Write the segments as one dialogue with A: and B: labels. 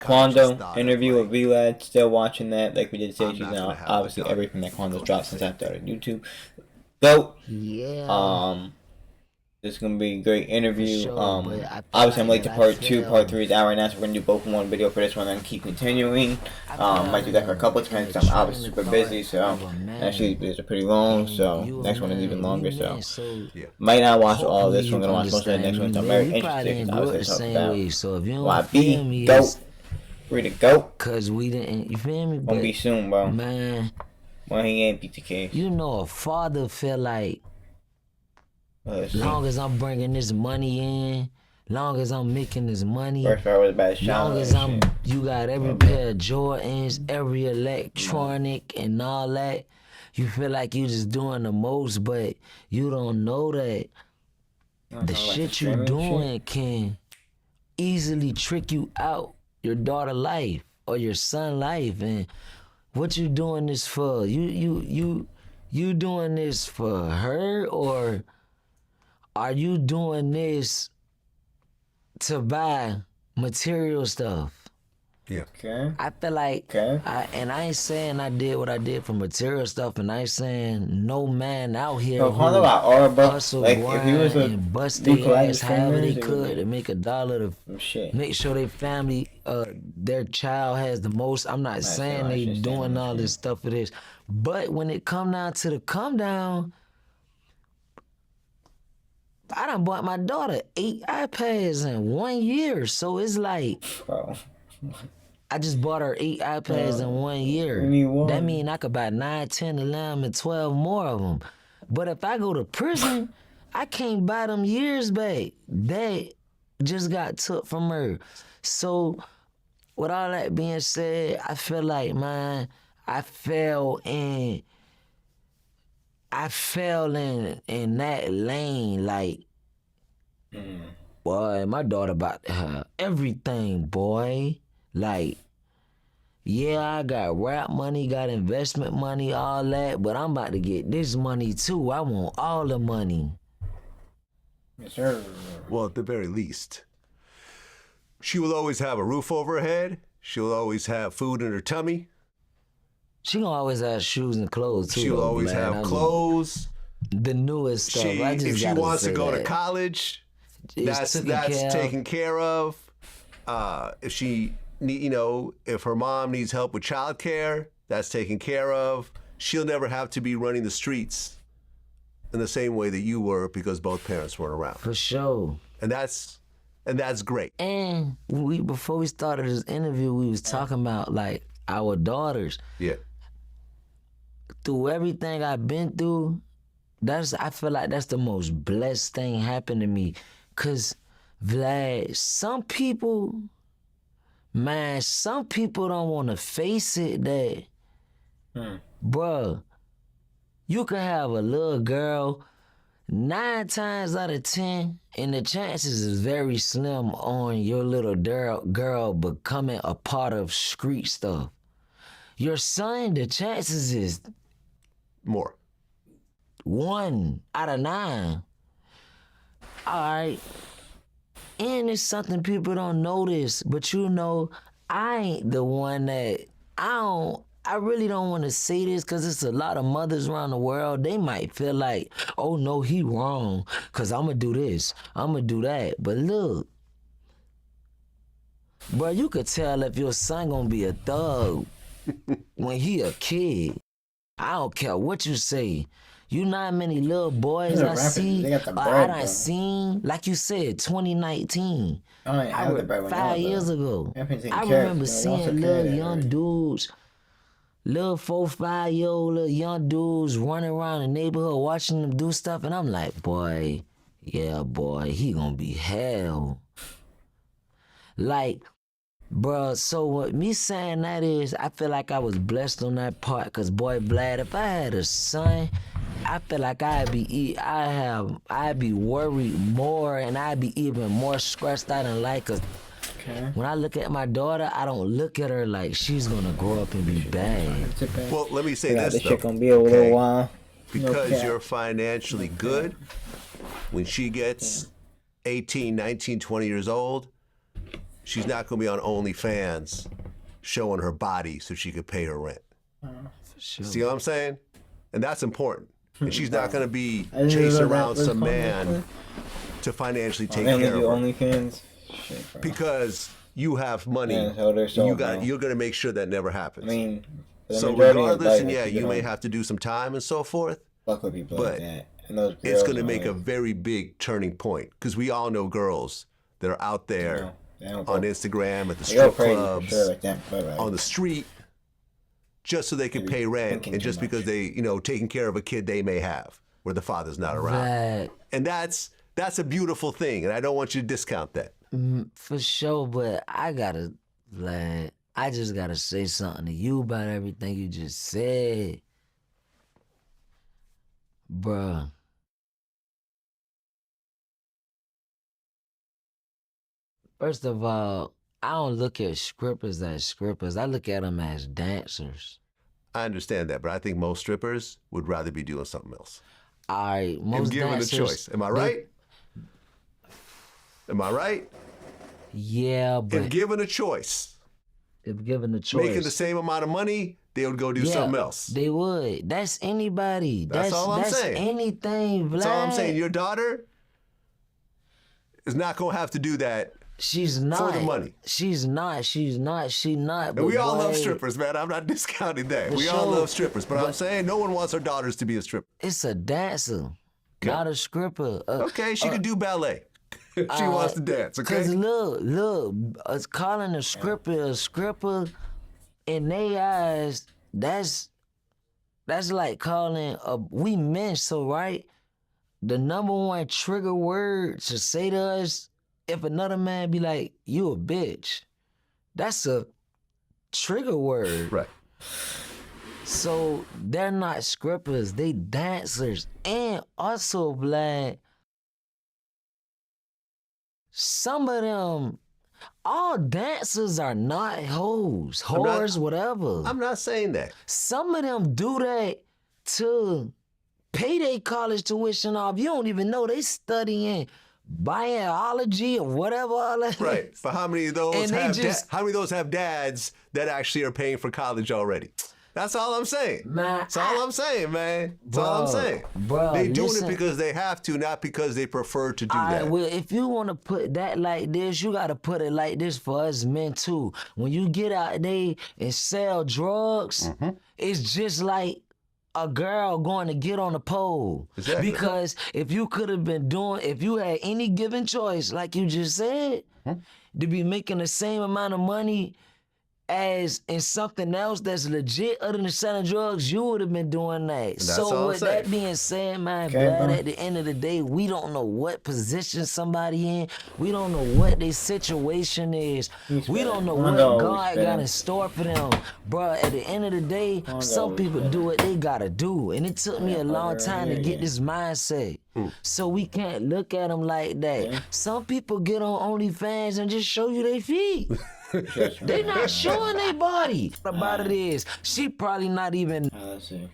A: Quando interview with V-Lad, still watching that. Like we did say, she's now obviously everything that Quando's dropped since I started YouTube. GOAT.
B: Yeah.
A: This is gonna be a great interview.
B: Sure,
A: Obviously I'm late to part 2. Part 3 is out right now, so we're gonna do both in one video for this one and keep continuing. Might do that for a couple of times because I'm obviously super busy, so actually these are pretty long, so next one is even longer, so might not watch all of this one, gonna watch most of the next one, so I'm very interested because obviously it's about YB, GOAT, free to GOAT.
B: Cause we didn't, you feel me?
A: Gonna be soon, bro.
B: Man,
A: when he ain't beat the kid.
B: You know, a father feel like, long as I'm bringing this money in, long as I'm making this money,
A: first part was about
B: long as you got every pair of Jordans, every electronic and all that, you feel like you just doing the most, but you don't know that the shit you doing can easily trick you out your daughter life or your son life. And what you doing this for? You doing this for her, or are you doing this to buy material stuff?
A: Yeah. Okay.
B: I feel like, I ain't saying I did what I did for material stuff, and I ain't saying no man out here who hustle, like, grind, and bust their ass however they could to make $1 to make sure their family, their child has the most. I'm not saying they doing all this stuff for this, but when it come down to the come down, I done bought my daughter 8 iPads in 1 year, so it's like, I just bought her 8 iPads in 1 year. That mean I could buy 9, 10, 11, and 12 more of them. But if I go to prison, I can't buy them years back. That just got took from her. So with all that being said, I feel like, man, I fell in that lane, like, boy, my daughter about to have everything, boy. Like, yeah, I got rap money, got investment money, all that, but I'm about to get this money too. I want all the money.
A: Yes, sir.
C: Well, at the very least, she will always have a roof over her head. She'll always have food in her tummy.
B: She gonna always have shoes and clothes too.
C: She'll always have clothes.
B: The newest stuff.
C: If she wants to go to college, that's taken care of. If she if her mom needs help with childcare, that's taken care of. She'll never have to be running the streets in the same way that you were because both parents weren't around.
B: For sure.
C: And that's great.
B: And before we started this interview, we was talking about like our daughters.
C: Yeah.
B: Through everything I've been through, I feel like that's the most blessed thing happened to me. Cause Vlad, some people don't want to face it that, bruh, you could have a little girl 9 times out of 10, and the chances is very slim on your little girl becoming a part of street stuff. Your son, the chances is
C: more.
B: 1 out of 9. All right. And it's something people don't notice, but I ain't the one that, I really don't want to say this because it's a lot of mothers around the world. They might feel like, oh no, he wrong because I'm going to do this, I'm going to do that. But look, bro, you could tell if your son going to be a thug when he a kid. I don't care what you say. You know how many little boys I done seen, like you said, 2019. I 5 years ago. I remember seeing little young dudes, little 4, 5-year-old little young dudes running around the neighborhood watching them do stuff, and I'm like, boy, yeah, boy, he gonna be hell. Like, bruh, so what me saying that is, I feel like I was blessed on that part, because boy, Vlad, if I had a son, I feel like I'd be worried more, and I'd be even more stressed out in life, because when I look at my daughter, I don't look at her like she's gonna grow up and be bad.
C: Well, let me say this,
A: this
C: though.
A: shit gonna be a little while.
C: Because you're financially good, when she gets 18, 19, 20 years old, she's not going to be on OnlyFans showing her body so she could pay her rent.
B: Sure.
C: See what I'm saying? And that's important. And she's not going to be chasing around some man to financially take care of her.
A: OnlyFans? Shit,
C: because you have money,
A: you're
C: going to make sure that never happens.
A: I mean,
C: so regardless, and yeah, you may have to do some time and so forth,
A: fuck with people
C: but
A: like that.
C: It's going to make a very big turning point because we all know girls that are out there on Instagram, at the strip clubs, on the street, just so they can pay rent, and just because they, taking care of a kid they may have where the father's not around.
B: Right.
C: And that's a beautiful thing, and I don't want you to discount that.
B: For sure, but I just gotta say something to you about everything you just said. Bruh. First of all, I don't look at strippers as strippers. I look at them as dancers.
C: I understand that, but I think most strippers would rather be doing something else.
B: All right, most
C: if given
B: dancers,
C: a choice. Am I right? Am I right?
B: Yeah, but...
C: If given a choice.
B: Making
C: the same amount of money, they would go do something else.
B: They would. That's anybody.
C: That's all I'm saying.
B: That's anything, Vlad.
C: That's all I'm saying. Your daughter is not going to have to do that.
B: She's not.
C: For the money.
B: She's not.
C: And we all love strippers, man. I'm not discounting that. We all love strippers. But I'm saying no one wants their daughters to be a stripper.
B: It's a dancer, not a stripper.
C: Okay, she could do ballet. She wants to dance, okay?
B: Because look, calling a stripper, in their eyes, that's like calling we men, so right? The number one trigger word to say to us, if another man be like, you a bitch, that's a trigger word.
C: Right.
B: So they're not strippers, they dancers. And also, Vlad, some of them, all dancers are not hoes, whores, whatever.
C: I'm not saying that.
B: Some of them do that to pay their college tuition off. You don't even know they studying biology or whatever. All that.
C: Right. But how many of those have dads that actually are paying for college already? That's all I'm saying. That's all I'm saying, man. That's all I'm saying.
B: Bro,
C: they doing it because they have to, not because they prefer to do that.
B: Well, if you want to put that like this, you got to put it like this for us men too. When you get out there and sell drugs, it's just like a girl going to get on a pole.
C: Exactly.
B: Because if you could have been if you had any given choice, like you just said, to be making the same amount of money as in something else that's legit other than selling drugs, you would have been doing that. So with that being said, man, Vlad, at the end of the day, we don't know what position somebody in. We don't know what their situation is. We don't know what God got in store for them. Bro, at the end of the day, some people do what they gotta do. And it took me a long time to get this mindset. So we can't look at them like that. Some people get on OnlyFans and just show you their feet. They not showing their body. About it is, she probably not even.
A: Let's see.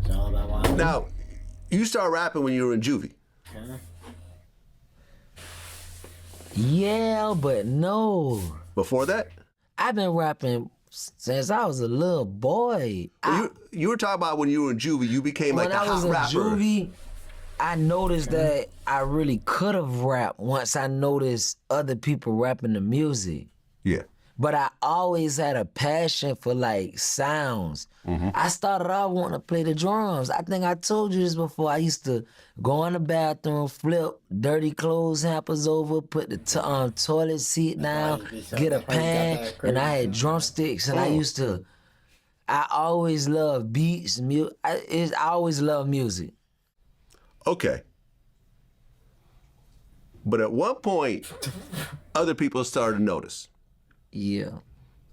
A: It's all about wild.
C: Now, you start rapping when you were in juvie.
B: Yeah, but no.
C: Before that?
B: I've been rapping since I was a little boy.
C: You were talking about when you were in juvie, you became like a hot rapper.
B: When I was in juvie, I noticed that I really could have rapped once I noticed other people rapping the music.
C: Yeah.
B: But I always had a passion for like sounds. I started off wanting to play the drums. I think I told you this before. I used to go in the bathroom, flip dirty clothes hampers over, put the toilet seat down, get a pan, and I had drumsticks, and I always loved beats, I always loved music.
C: Okay. But at one point, other people started to notice.
B: Yeah.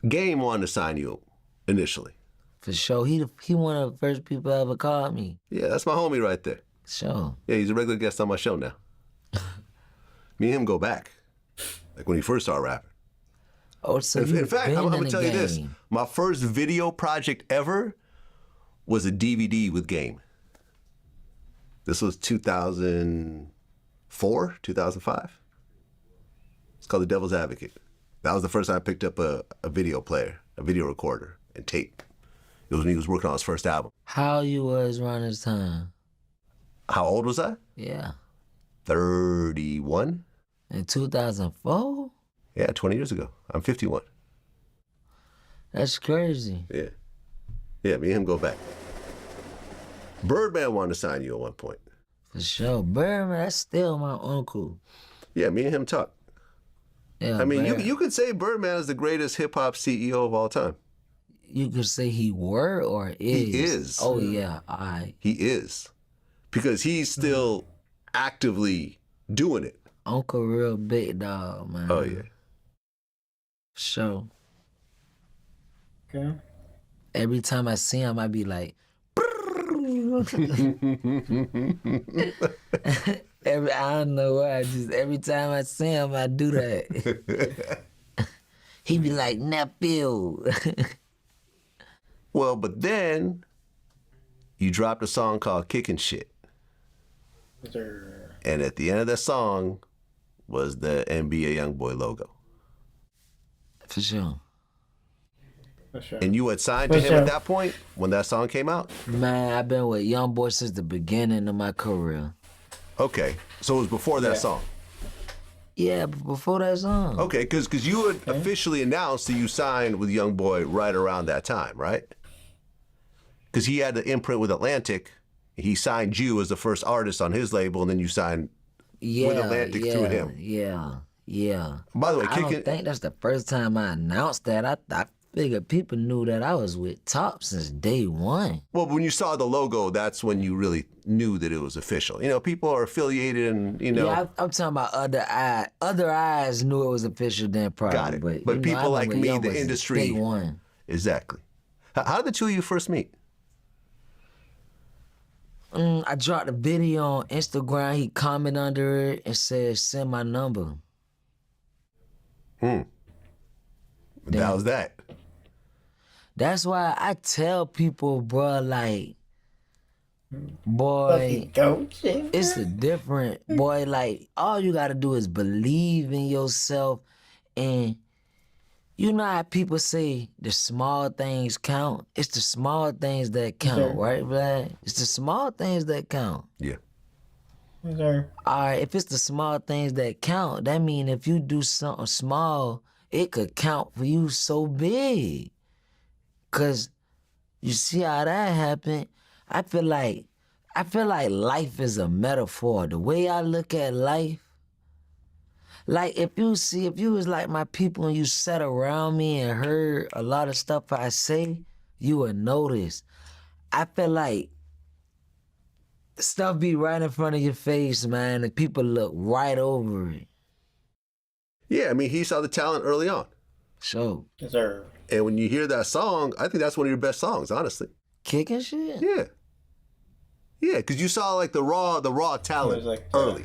C: Game wanted to sign you initially.
B: For sure. He one of the first people ever called me.
C: Yeah, that's my homie right there.
B: Sure.
C: Yeah, he's a regular guest on my show now. Me and him go back. Like when he first started rapping.
B: Oh, so
C: in fact, I'm going to tell you this. My first video project ever was a DVD with Game. This was 2005, 2005. It's called The Devil's Advocate. That was the first time I picked up a video player, a video recorder, and tape. It was when he was working on his first album.
B: How you was around this time?
C: How old was I?
B: Yeah.
C: 31.
B: In 2004?
C: Yeah, 20 years ago. I'm 51.
B: That's crazy.
C: Yeah. Yeah, me and him go back. Birdman wanted to sign you at one point.
B: For sure. Birdman, that's still my uncle.
C: Yeah, me and him talk.
B: Yeah,
C: I mean, you could say Birdman is the greatest hip-hop CEO of all time.
B: You could say he were or is?
C: He is.
B: Oh, yeah. All right.
C: He is. Because he's still actively doing it.
B: Uncle real big dog, man.
C: Oh, yeah.
B: Sure.
A: Okay.
B: Every time I see him, I be like, I don't know why. Every time I see him, I do that. He be like, nephew.
C: Well, but then you dropped a song called Kickin' Shit.
A: Sir.
C: And at the end of that song was the NBA YoungBoy logo.
B: For sure.
A: For sure.
C: And you had signed to him at that point when that song came out?
B: Man, I've been with YoungBoy since the beginning of my career.
C: Okay, so it was before that song.
B: Yeah, before that song.
C: Okay, because you had officially announced that you signed with YoungBoy right around that time, right? Because he had the imprint with Atlantic. He signed you as the first artist on his label, and then you signed with Atlantic through him.
B: Yeah.
C: By the way,
B: I don't think that's the first time I announced that. I figured people knew that I was with Top since day one.
C: Well, when you saw the logo, that's when you really knew that it was official. You know, people are affiliated and, you know.
B: Yeah, I'm talking about other eyes. Other eyes knew it was official then probably.
C: Got it. But people like me, the industry.
B: Day one.
C: Exactly. How did the two of you first meet?
B: I dropped a video on Instagram. He commented under it and said, send my number.
C: That was that.
B: That's why I tell people, bro, like, boy, it's a different, boy, like, all you gotta do is believe in yourself. And you know how people say the small things count? It's the small things that count, right, Vlad? It's the small things that count.
C: Yeah.
A: Sir.
B: All right, if it's the small things that count, that means if you do something small, it could count for you so big. Cause you see how that happened? I feel like life is a metaphor. The way I look at life, like if you was like my people and you sat around me and heard a lot of stuff I say, you would notice. I feel like stuff be right in front of your face, man, and people look right over it.
C: Yeah, I mean, he saw the talent early on.
B: So.
A: Yes, sir.
C: And when you hear that song, I think that's one of your best songs, honestly.
B: Kicking shit?
C: Yeah. Yeah, because you saw like the raw talent
A: like,
C: early.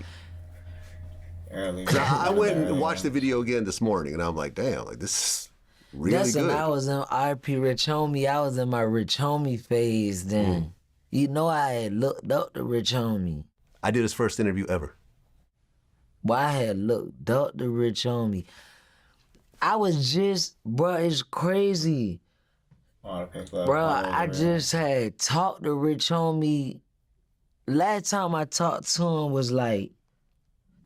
A: Early.
C: I went and watched the video again this morning, and I'm like, damn, like this is really good.
B: When I was in RP Rich Homie. I was in my Rich Homie phase then. You know I had looked up to Rich Homie.
C: I did his first interview ever.
B: Well, I had looked up to Rich Homie. I was just, bro, it's crazy. Bro, I just had talked to Rich Homie. Last time I talked to him was like,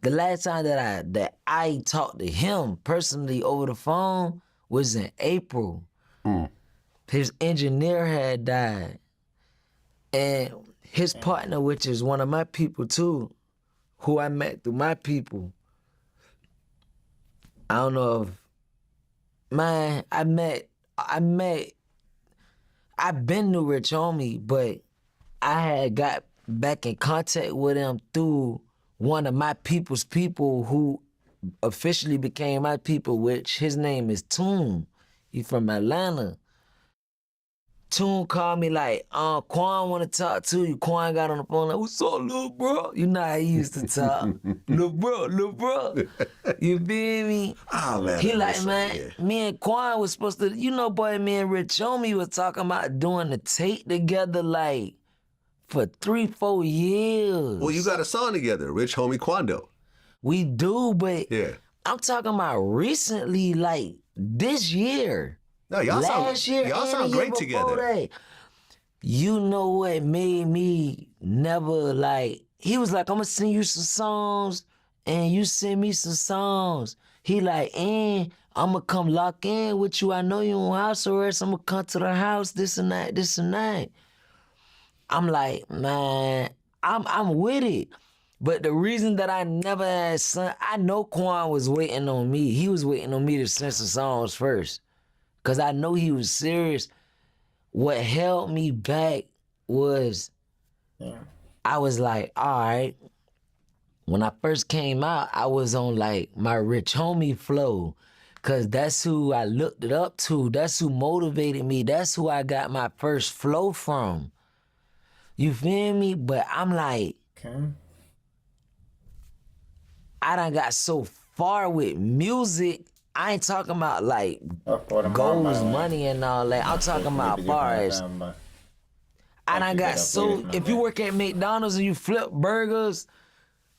B: the last time that I talked to him personally over the phone was in April. His engineer had died. And his partner, which is one of my people too, who I met through my people. I don't know if, man, I've been to Rich Homie, but I had got back in contact with him through one of my people's people who officially became my people, which his name is Toon. He from Atlanta. Toon called me like, Quan want to talk to you. Quan got on the phone like, what's up, little bro? You know how he used to talk. little bro. You feel me?
C: Oh, man.
B: He like, man, me and Quan was supposed to, you know, boy, me and Rich Homie was talking about doing the tape together like for 3-4 years.
C: Well, you got a song together, Rich Homie Quando.
B: We do, but
C: Yeah.
B: I'm talking about recently, like this year.
C: No, y'all
B: last year,
C: y'all
B: and
C: sound
B: the year
C: great
B: before
C: together.
B: that. You know what made me never like, he was like, I'm gonna send you some songs and you send me some songs. He like, and I'm gonna come lock in with you. I know you on house arrest. I'm gonna come to the house, this and that, this and that. I'm like, man, I'm with it. But the reason that I never had son, I know Quan was waiting on me. He was waiting on me to send some songs first. Cause I know he was serious. What held me back was I was like, all right. When I first came out, I was on like my rich homie flow. Cause that's who I looked it up to. That's who motivated me. That's who I got my first flow from. You feel me? But I'm like, I done got so far with music. I ain't talking about like goals, money, and all that. I'm talking about far as I done got so. If you work at McDonald's and you flip burgers,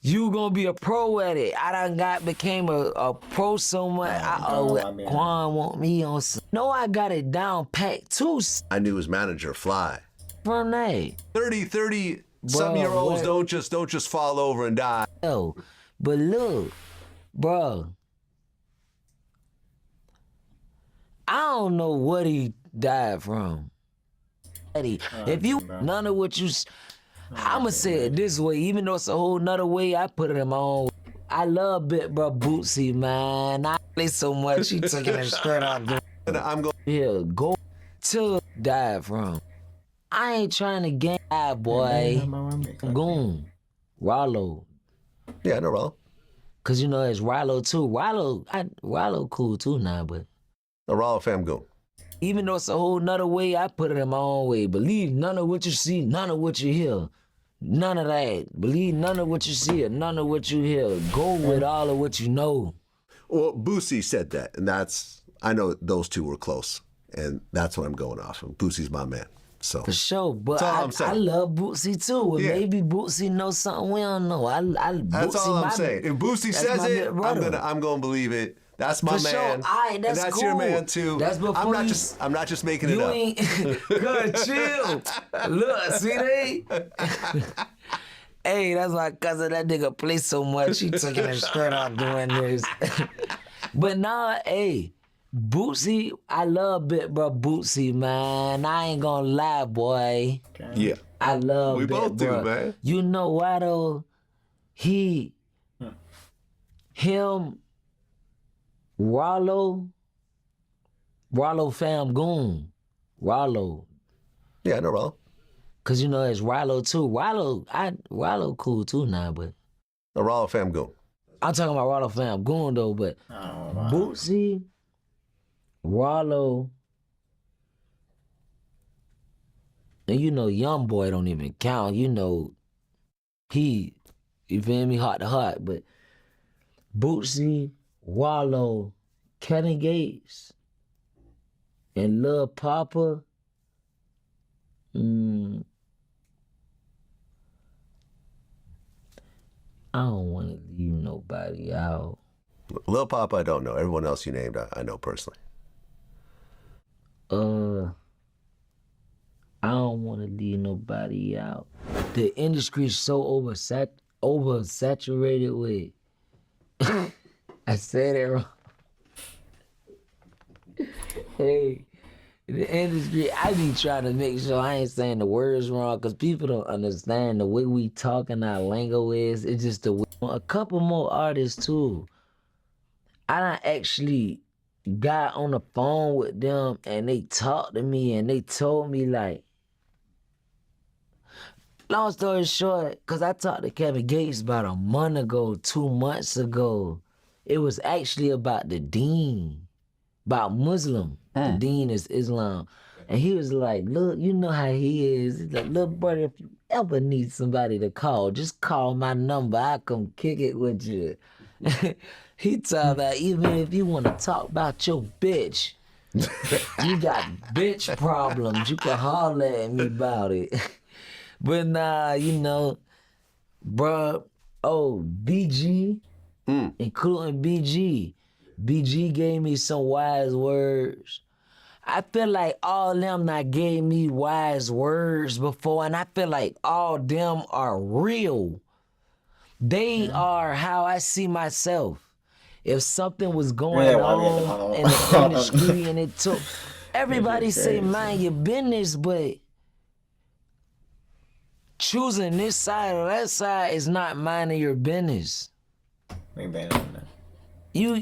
B: you gonna be a pro at it. I done became a pro so much. Quan want me on. No, I got it down packed too.
C: I knew his manager, Fly.
B: From that.
C: 30 some-year-olds don't just fall over and die.
B: Yo, but look, bro. I don't know what he died from. If you, none of what you, I'ma say it this way, even though it's a whole nother way, I put it in my own. I love Big Bro Bootsy, man. I play so much, he taking it straight out.
C: I'm going.
B: Yeah, go to die from. I ain't trying to get boy. Goon. Rollo.
C: Yeah, I know Rollo.
B: Cause you know it's Rollo too. Rollo cool too now, but.
C: The Rollo fam go.
B: Even though it's a whole nother way, I put it in my own way. Believe none of what you see, none of what you hear. None of that. Believe none of what you see or none of what you hear. Go with all of what you know.
C: Well, Boosie said that, and I know those two were close, and that's what I'm going off of. Boosie's my man. So
B: for sure, but
C: I
B: love Boosie too. And maybe Boosie knows something we don't know.
C: That's all I'm saying. If Boosie says it, I'm gonna believe it. That's my man.
B: Sure. And that's
C: that's
B: cool.
C: your man too.
B: That's before
C: I'm not just making it up.
B: You ain't good. Chill. Look, see they. Hey, that's my cousin. That nigga play so much. He taking it straight out doing this. But nah, hey. Bootsy, I love Big Bro Bootsy, man. I ain't gonna lie, boy.
C: Yeah.
B: I love
C: We both do, man.
B: You know why though? Him, Rollo fam goon. Rollo.
C: Yeah, I know Rollo.
B: Cause you know it's Rollo too. Rollo cool too now, but.
C: The Rollo fam goon.
B: I'm talking about Rollo fam goon though, but Bootsy, Rollo, and you know YoungBoy don't even count. You know, you feel me, heart to heart. But Bootsy, Rollo, Kevin Gates, and Lil Papa, I don't want to leave nobody out.
C: Lil Papa, I don't know. Everyone else you named, I know personally.
B: I don't want to leave nobody out. The industry's so oversaturated with. I said it wrong. Hey, the industry, I be trying to make sure I ain't saying the words wrong because people don't understand the way we talk and our lingo is. It's just the way. A couple more artists too. I done actually got on the phone with them and they talked to me and they told me like, long story short, because I talked to Kevin Gates about a month ago, 2 months ago. It was actually about the Dean, about Muslim. The Dean is Islam. And he was like, look, you know how he is. He's like, look, brother, if you ever need somebody to call, just call my number. I'll come kick it with you. He told me, even if you want to talk about your bitch, you got bitch problems, you can holler at me about it. But nah, you know, bruh, BG, including BG. BG gave me some wise words. I feel like all them that gave me wise words before, and I feel like all them are real. They are how I see myself. If something was going on in the industry and it took, everybody say mind your business, but choosing this side or that side is not minding your business.
A: We been on that.
B: You